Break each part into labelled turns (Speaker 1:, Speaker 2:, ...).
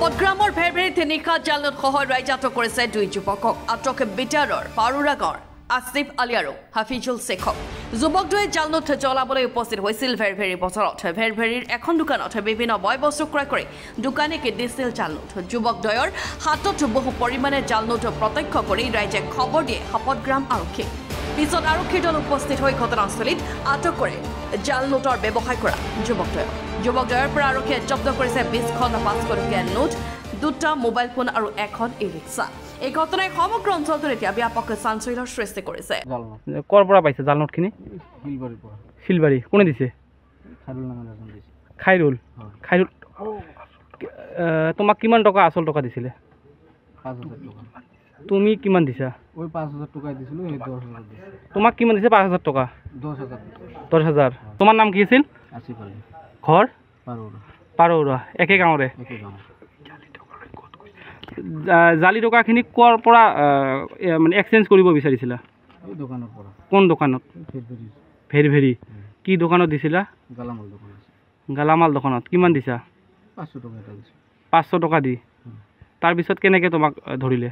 Speaker 1: শপতগ্ৰামৰ ভেৰভেৰীত নিশা জালত সহৰ ৰাইজ আটক কৰিছে দুই যুৱকক। আটক বিটাৰৰ পাৰুৰা গাঁৱৰ আসিফ আলী আৰু হাফিজুল শেখক। যুৱকটোৱে জালনোট জ্বলাবলৈ উপস্থিত হৈছিল ভেৰভেৰী বজাৰত। ভেৰভেৰীৰ এখন দোকানত বিভিন্ন বয় বস্তু ক্ৰয় কৰি দোকানীকে দিছিল জালনোট। যুৱকদ্বয়ৰ হাতত বহু পৰিমাণে জালনোট প্ৰত্যক্ষ কৰি ৰাইজে খবৰ দিয়ে শপতগ্ৰাম আৰক্ষীক। পিছত আৰক্ষীৰ দল উপস্থিত হৈ ঘটনাস্থলীত আটক কৰে জালনোটৰ ব্যৱসায় কৰা যুৱকদ্বয়ক। যুৱকদ্বয়ৰ পৰা আৰক্ষীয়ে জব্দ কৰিছে 20খন 500 টকীয়া নোট, 2টা মোবাইল ফোন আৰু এখন ই-ৰিক্সা। এই ঘটনাই সমগ্ৰ অঞ্চলটোত এতিয়া ব্যাপক চাঞ্চল্যৰ সৃষ্টি কৰিছে।
Speaker 2: কৰ পৰা পাইছে জালনোটখিনি?
Speaker 3: শিলবাৰীৰ পৰা।
Speaker 2: শিলবাৰী। কোনে দিছে?
Speaker 3: খাইৰুল নামৰ এজন দিছে।
Speaker 2: খাইৰুল? খাইৰুল তোমাক কিমান টকা আসল টকা দিছিলে?
Speaker 3: 5,000 টকা।
Speaker 2: তুমি কিমান দিছা?
Speaker 3: ওই 5,000 টকা দিছিলোঁ, এই 10,000 দিছে।
Speaker 2: তোমাক কিমান দিছে? 5,000 টকা।
Speaker 3: 10,000।
Speaker 2: 10,000। তোমাৰ নাম কি আছিল?
Speaker 3: আসিফ আলী।
Speaker 2: ঘৰ?
Speaker 3: পাৰুৰা।
Speaker 2: পাৰুৰা। একে গাঁৱৰে?
Speaker 3: একে গাঁও।
Speaker 2: জালি টকাখিনি কৰ পৰা মানে এক্সচেঞ্জ কৰিব বিচাৰিছিলা?
Speaker 3: এই দোকানৰ পৰা।
Speaker 2: কোন দোকানত?
Speaker 3: ফেৰফেৰী।
Speaker 2: ভেৰভেৰী। কি দোকানত দিছিলা?
Speaker 3: গালামাল দোকান আছে।
Speaker 2: গালামাল দোকানত। কিমান দিছা?
Speaker 3: 500 টকা এটা দিছোঁ।
Speaker 2: 500 টকা দি। তাৰপিছত কেনেকৈ তোমাক ধৰিলে?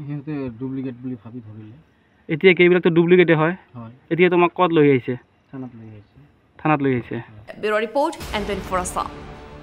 Speaker 3: সিহঁতে ডুপ্লিকেট বুলি ভাবি ধৰিলে।
Speaker 2: এতিয়া এইবিলাকতো ডুপ্লিকেটে হয়।
Speaker 3: হয়।
Speaker 2: এতিয়া তোমাক ক'ত লৈ আহিছে?
Speaker 3: থানাত লৈ আহিছে।
Speaker 2: থানাত লৈ আহিছে।
Speaker 1: Bureau' report, N24 Assam.